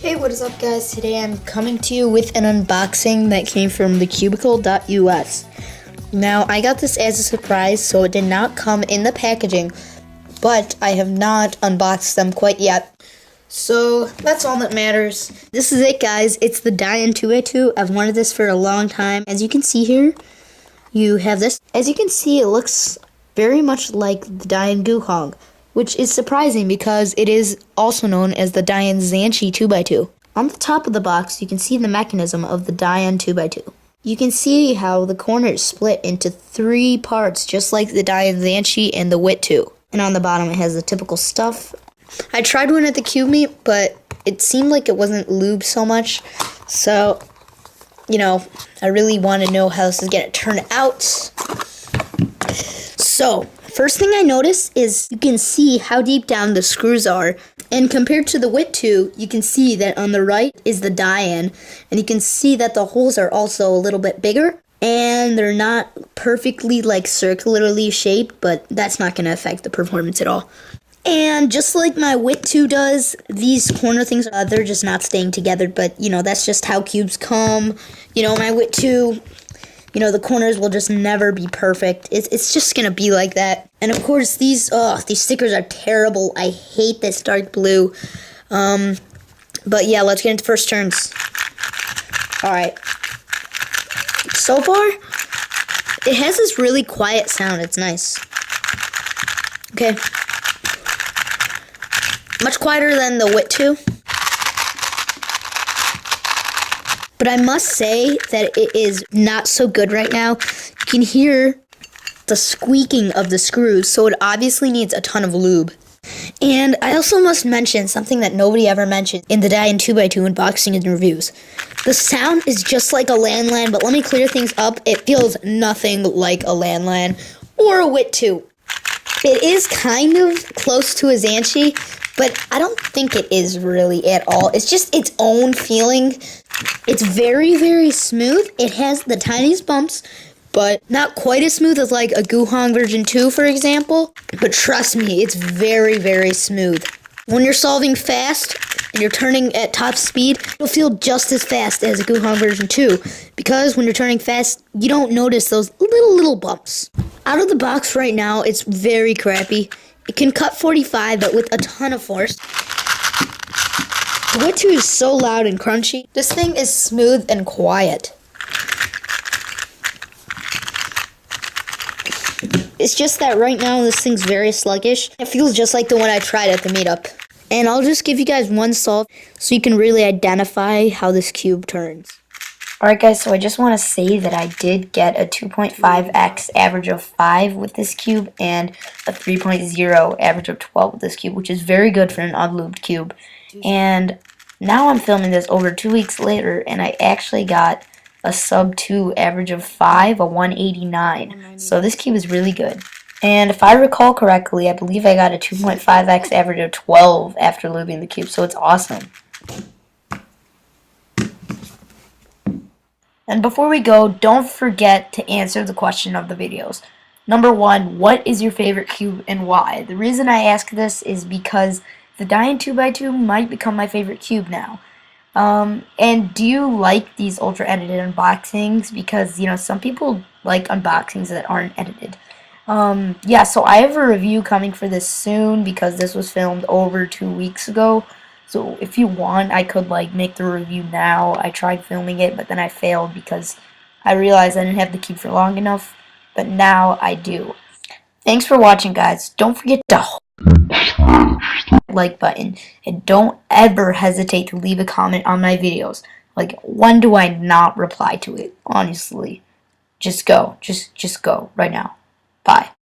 Hey, what is up guys? Today I'm coming to you with an unboxing that came from thecubicle.us. Now, I got this as a surprise, so it did not come in the packaging, but I have not unboxed them quite yet. So, that's all that matters. This is it, guys. It's the Dayan 2x2. I've wanted this for a long time. As you can see here, you have this. As you can see, it looks very much like the Dayan Guhong, which is surprising because it is also known as the Dayan Zhanchi 2x2. On the top of the box, you can see the mechanism of the Dayan 2x2. You can see how the corner is split into 3 parts, just like the Dayan Zhanchi and the WitTwo. And on the bottom, it has the typical stuff. I tried one at the Cube Meet, but it seemed like it wasn't lubed so much. So, I really want to know how this is going to turn out. So, first thing I noticed is you can see how deep down the screws are. And compared to the WitTwo, you can see that on the right is the Dayan. And you can see that the holes are also a little bit bigger. And they're not perfectly circularly shaped, but that's not going to affect the performance at all. And just like my WitTwo does, these corner things, they're just not staying together. But, that's just how cubes come. My WitTwo, the corners will just never be perfect. It's just going to be like that. And, of course, these stickers are terrible. I hate this dark blue. But, yeah, let's get into first turns. All right. So far, it has this really quiet sound. It's nice. Okay. Much quieter than the WitTwo. But I must say that it is not so good right now. You can hear the squeaking of the screws, so it obviously needs a ton of lube. And I also must mention something that nobody ever mentioned in the Dayan 2x2 unboxing and reviews. The sound is just like a landline, but let me clear things up. It feels nothing like a landline or a WitTwo. It is kind of close to a Zhanchi, but I don't think it is really at all. It's just its own feeling. It's very, very smooth. It has the tiniest bumps, but not quite as smooth as like a Guhong version 2, for example. But trust me, it's very, very smooth. When you're solving fast and you're turning at top speed, it'll feel just as fast as a Guhong version 2. Because when you're turning fast, you don't notice those little bumps. Out of the box right now, it's very crappy. It can cut 45, but with a ton of force. The WitTwo is so loud and crunchy. This thing is smooth and quiet. It's just that right now this thing's very sluggish. It feels just like the one I tried at the meetup. And I'll just give you guys one solve so you can really identify how this cube turns. Alright guys, so I just want to say that I did get a 2.5x average of 5 with this cube and a 3.0 average of 12 with this cube, which is very good for an unlubed cube. And now I'm filming this over 2 weeks later, and I actually got a sub 2 average of 5, a 189. So this cube is really good. And if I recall correctly, I believe I got a 2.5x average of 12 after lubing the cube, so it's awesome. And before we go, don't forget to answer the question of the videos. Number 1, what is your favorite cube and why? The reason I ask this is because the Dayan 2x2 might become my favorite cube now. And do you like these ultra edited unboxings? Because, some people like unboxings that aren't edited. Yeah, so I have a review coming for this soon because this was filmed over 2 weeks ago. So if you want, I could make the review now. I tried filming it, but then I failed because I realized I didn't have the cube for long enough. But now I do. Thanks for watching, guys. Don't forget to like button, and don't ever hesitate to leave a comment on my videos. When do I not reply to it? Honestly, just go right now. Bye.